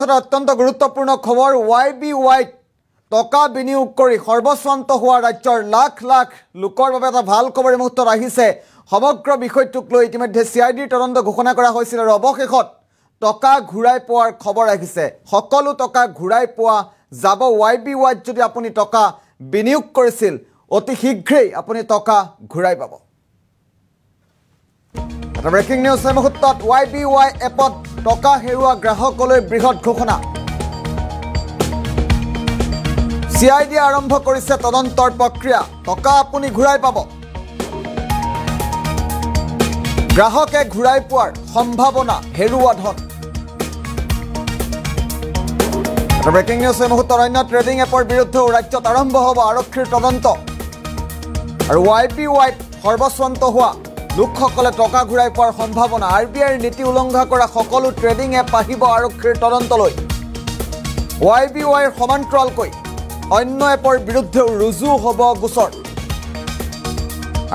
এটা অত্যন্ত গুৰুত্বপূৰ্ণ খবৰ YBY টকা বিনিয়োগ কৰি সৰ্বস্বান্ত হোৱা ৰাজ্যৰ লাখ লাখ লোকৰ বাবে এটা ভাল খবৰ এই মুহূৰ্তত আহিছে সমগ্ৰ বিষয়টোক লৈ ইতিমধ্যে CID তদন্ত ঘোষণা কৰা হৈছিল আৰু অৱশেষত টকা ঘূৰাই পোৱাৰ খবৰ আহিছে সকলো টকা ঘূৰাই পোৱা যাব YBY যদি আপুনি টকা বিনিয়োগ কৰিছিল অতি শীঘ্ৰেই আপুনি টকা ঘূৰাই পাব এটা ব্ৰেকিং নিউজ এই মুহূৰ্তত YBY এপত টকা হেৰুৱা গ্ৰাহকলৈ বৃহৎ ঘোষণা CID আৰম্ভ কৰিছে তদন্তৰ প্ৰক্ৰিয়া টকা আপুনি ঘূৰাই পাব গ্ৰাহকে ঘূৰাই পোৱাৰ সম্ভাৱনা হেৰুৱা ধন ব্ৰেকিং নিউজ এই মুহূৰ্তত অন্য ট্ৰেডিং এপৰ বিৰুদ্ধে ৰাজ্যত আৰম্ভ হ'ব আৰক্ষীৰ তদন্ত আৰু YBY সৰ্বস্বান্ত হোৱা লোকসকলে টকা ঘূৰাই পোৱাৰ সম্ভাৱনা RBIৰ নীতি উলংঘা কৰা সকলো ট্ৰেডিং এপ আহিব আৰক্ষীৰ তদন্তলৈ YBYৰ সমান্তৰালকৈ অন্য এপৰ বিৰুদ্ধে ৰুজু হ'ব গোচৰ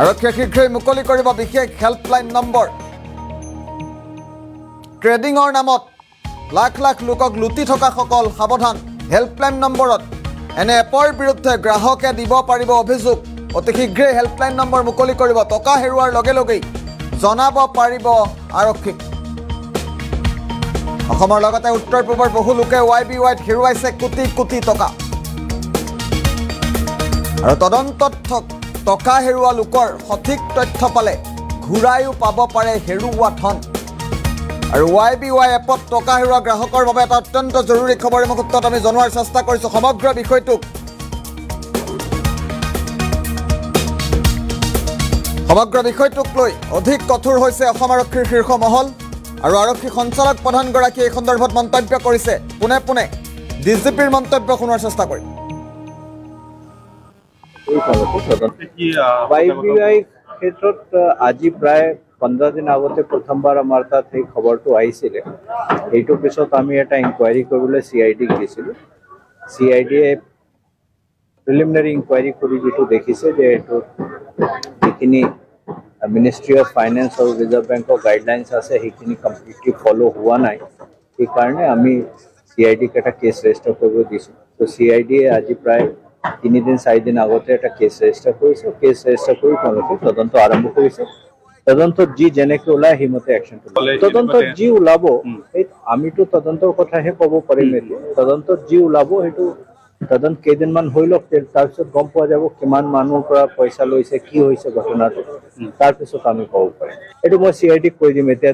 আৰক্ষীয়ে শীঘ্ৰেই মুকলি কৰিব বিশেষ হেল্পলাইন নম্বৰ ট্ৰেডিংৰ নামত লাখ লাখ লোকক লুটি থকা সকল সাৱধান হেল্পলাইন নম্বৰত এনে এপৰ বিৰুদ্ধে গ্ৰাহকে দিব পাৰিব অভিযোগ অতি শীঘ্ৰেই হেল্পলাইন নম্বৰ মুকলি কৰিব টকা হেৰুৱাৰ লগে লগেই জনাব পাৰিব আৰক্ষীক অসমৰ লগতে উত্তৰ পূবৰ বহু লোকে YBYত হেৰুৱাইছে কোটি কোটি টকা আৰু তদন্তত টকা হেৰুৱা লোকৰ সঠিক তথ্য পালে ঘূৰাইও পাব পাৰে হেৰুৱা ধন আৰু YBY এপত টকা হেৰুৱা গ্ৰাহকৰ বাবে এটা অত্যন্ত জৰুৰী খবৰ এই মুহূৰ্তত আমি জনোৱাৰ চেষ্টা কৰিছোঁ সমগ্ৰ বিষয়টোক লৈ অধিক কঠোৰ হৈছে অসম আৰক্ষীৰ শীৰ্ষ মহল আৰু আৰক্ষী সঞ্চালক প্ৰধানগৰাকীয়ে এই সন্দৰ্ভত মন্তব্য কৰিছে পুনে পুনে DGPৰ মন্তব্য শুনাৰ চেষ্টা কৰিম YBY ক্ষেত্ৰত আজি প্ৰায় 15 দিন আগতে প্ৰথমবাৰ আমাৰ তাত এই খবৰটো আহিছিলে এইটো পিছত আমি এটা ইনকুৱাৰী কৰিবলৈ CID দিছিলোঁ CID প্ৰিলিমিনাৰী ইনকুৱাৰী কৰি যেটো দেখিছে যে এটো যিখিনি মিনিষ্ট্ৰি অফ ফাইনেন্স আৰু ৰিজাৰ্ভ বেংকৰ গাইডলাইনছ আছে সেইখিনি কমপ্লিটলি ফলো হোৱা নাই এই কাৰণে আমি CID এটা কেছ ৰেজিষ্টাৰ কৰিব দিছোঁ তো CID আজি প্ৰায় 3 দিন 4 দিন আগতে এটা কেছ ৰেজিষ্টাৰ কৰিছে কেছ ৰেজিষ্টাৰ কৰি তেওঁলোকে তদন্ত আৰম্ভ কৰিছে তদন্তত যি যেনেকৈ ওলাই হিমতে একশন তদন্তত যি ওলাব এই আমিতো তদন্তৰ কথাহে ক'ব পাৰিম তদন্তত যি ওলাব সেইটো তদন্ত কেইদিনমান হৈ লওক তাৰপিছত গম পোৱা যাব কিমান মানুহৰ পৰা পইচা লৈছে কি হৈছে ঘটনাটো তাৰপিছত আমি ক'ব পাৰিম এইটো মই CID কৈ দিম এতিয়া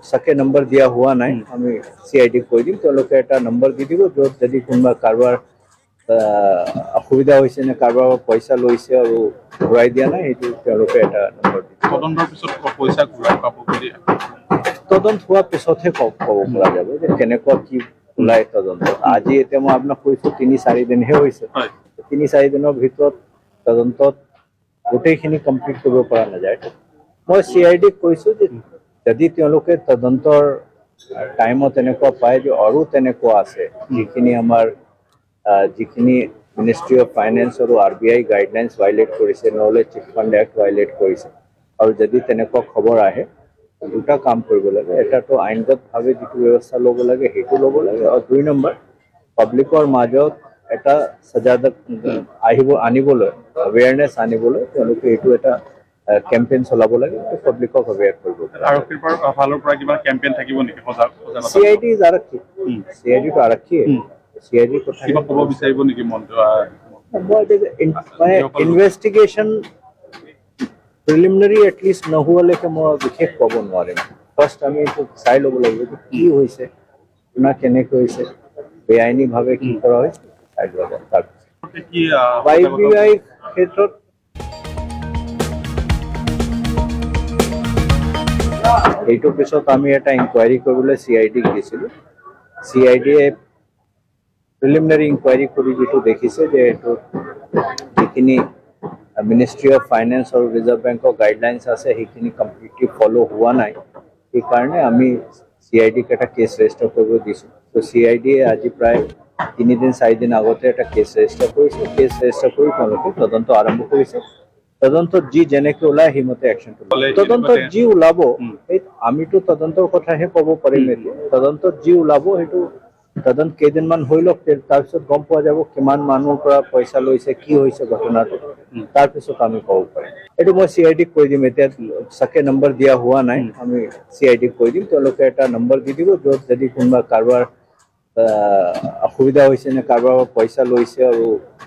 চাকে নম্বৰ দিয়া হোৱা নাই আমি CID কৈ দিম তেওঁলোকে এটা নম্বৰ দি দিব য'ত যদি কোনোবা কাৰোবাৰ অসুবিধা হৈছে নে কাৰোবাৰ পইচা লৈছে আৰু ঘূৰাই দিয়া নাই সেইটো তেওঁলোকে এটা নম্বৰ দিব তদন্তৰ পিছত পইচা ঘূৰাই পাব বুলি তদন্ত হোৱাৰ পিছতহে ক'ব পৰা যাব যে কেনেকুৱা কি ওলাই তদন্ত আজি এতিয়া মই আপোনাক কৈছোঁ 3-4 দিনহে হৈছে 3-4 দিনৰ ভিতৰত তদন্তত গোটেইখিনি কমপ্লিট কৰিব পৰা নাযায় মই CID কৈছোঁ যে যদি তেওঁলোকে তদন্তৰ টাইমত এনেকুৱা পায় যে আৰু তেনেকুৱা আছে যিখিনি আমাৰ যিখিনি মিনিষ্ট্ৰি অফ ফাইনেন্স আৰু RBI গাইডলাইনছ ভাইলেট কৰিছে নহ'লে চিট ফাণ্ড এক্ট ভাইলেট কৰিছে আৰু যদি তেনেকুৱা খবৰ আহে দুটা কাম কৰিব লাগে এটাতো আইনগতভাৱে যিটো ব্যৱস্থা ল'ব লাগে সেইটো ল'ব লাগে আৰু 2 নম্বৰ পাব্লিকৰ মাজত এটা সজাগতা আনিবলৈ এৱেৰনেছ আনিবলৈ তেওঁলোকে এইটো এটা কেম্পেইন চলাব লাগে পাব্লিকক এৱেৰ কৰিব আৰক্ষীৰ ফালৰ পৰা কিবা কেম্পেইন থাকিব নেকি CID আৰক্ষী CID টো আৰক্ষী CID কথা কিবা ক'ব বিচাৰিব নেকি মনটো মানে ইনভেষ্টিগেশ্যন প্ৰিলিমিনাৰী এটলিষ্ট নোহোৱালৈকে মই বিশেষ ক'ব নোৱাৰিম ফাৰ্ষ্ট আমি এইটো চাই ল'ব লাগিব কি হৈছে আপোনাৰ কেনেকৈ হৈছে বেআইনীভাৱে কি কৰা হৈছে চাই ল'ব তাৰপিছত YBY ক্ষেত্ৰত এইটো পিছত আমি এটা ইনকুৱাৰী কৰিবলৈ CID দিছিলোঁ CID প্ৰিলিমিনাৰী ইনকুৱাৰী কৰি যেটো দেখিছে যে এটো যিখিনি মিনিষ্ট্ৰি অফ ফাইনেন্স আৰু ৰিজাৰ্ভ বেংকৰ গাইডলাইনছ আছে সেইখিনি কমপ্লিটলি ফলো হোৱা নাই এই কাৰণে আমি CID এটা কেছ ৰেজিষ্টাৰ কৰিব দিছোঁ তো CID আজি প্ৰায় 3 দিন 4 দিন আগতে এটা কেছ ৰেজিষ্টাৰ কৰিছে কেছ ৰেজিষ্টাৰ কৰি তেওঁলোকে তদন্ত আৰম্ভ কৰিছে তদন্তত যি যেনেকৈ ওলাই হিমতে একশন তদন্তত যি ওলাব এই আমিতো তদন্তৰ কথাহে ক'ব পাৰিম তদন্তত যি ওলাব সেইটো তদন্ত কেইদিনমান হৈ লওক তাৰপিছত গম পোৱা যাব কিমান মানুহৰ পৰা পইচা লৈছে কি হৈছে ঘটনাটো তাৰপিছত আমি ক'ব পাৰিম এইটো মই CID-ক কৈ দিম এতিয়া চাকে নম্বৰ দিয়া হোৱা নাই আমি CID-ক কৈ দিম তেওঁলোকে এটা নম্বৰ দি দিব য'ত যদি কোনোবা কাৰোবাৰ অসুবিধা হৈছে নে কাৰোবাৰ পইচা লৈছে আৰু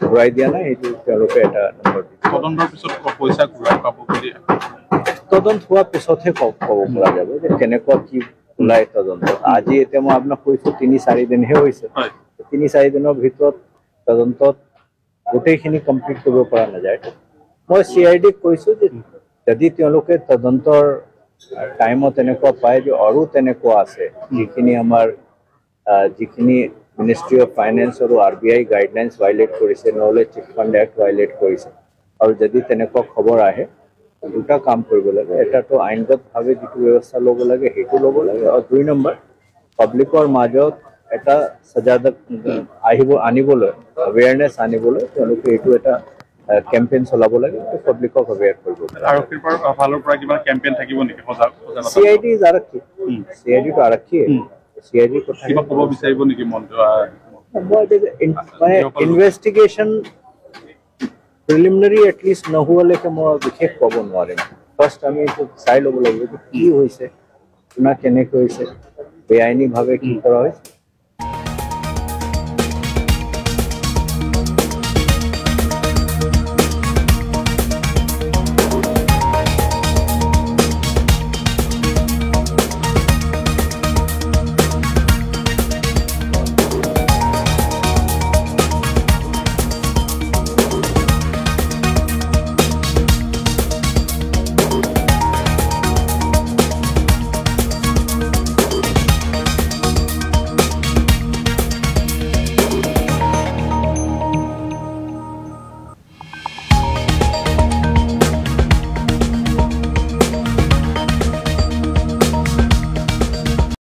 ঘূৰাই দিয়া নাই সেইটো তেওঁলোকে এটা নম্বৰ দিব তদন্তৰ পিছত পইচা ঘূৰাই পাব বুলি তদন্ত হোৱাৰ পিছতহে ক'ব পৰা যাব যে কেনেকুৱা কি ওলাই তদন্ত আজি এতিয়া মই আপোনাক কৈছো 3-4 দিনহে হৈছে 3-4 দিনৰ ভিতৰত তদন্তত গোটেইখিনি কমপ্লিট কৰিব পৰা নাযায় মই CID-ক কৈছো যে যদি তেওঁলোকে তদন্তৰ টাইমত এনেকুৱা পায় যে আৰু তেনেকুৱা আছে যিখিনি আমাৰ যিখিনি মিনিষ্ট্ৰি অফ ফাইনেন্স আৰু RBI গাইডলাইন্স ভাইলেট কৰিছে নহলে চিট ফাণ্ড এক্ট ভাইলেট কৰিছে আৰু যদি তেনেকুৱা খবৰ আহে দুটা কাম কৰিব লাগে এটাটো আইনগতভাৱে যিটো ব্যৱস্থা ল'ব লাগে সেইটো ল'ব লাগে আৰু 2 নম্বৰ পাব্লিকৰ মাজত এটা সজাগতা আনিবলৈ অৱেৰনেছ আনিবলৈ তেওঁলোকে এইটো এটা কেম্পেইন চলাব লাগে পাব্লিকক অৱেৰ কৰিব লাগে আৰক্ষীৰ ফালৰ পৰা কিবা কেম্পেইন থাকিব নেকি CID আৰক্ষী CID-টো আৰক্ষী CID কথা কিবা ক'ব বিচাৰিব নেকি মন্ত্ৰী মানে ইনভেষ্টিগেশ্যন প্ৰিলিমিনাৰী এটলিষ্ট নোহোৱালৈকে মই বিশেষ ক'ব নোৱাৰিম ফাৰ্ষ্ট আমি এইটো চাই ল'ব লাগিব কি হৈছে কোনা কেনেকৈ হৈছে বেআইনীভাৱে কি কৰা হৈছে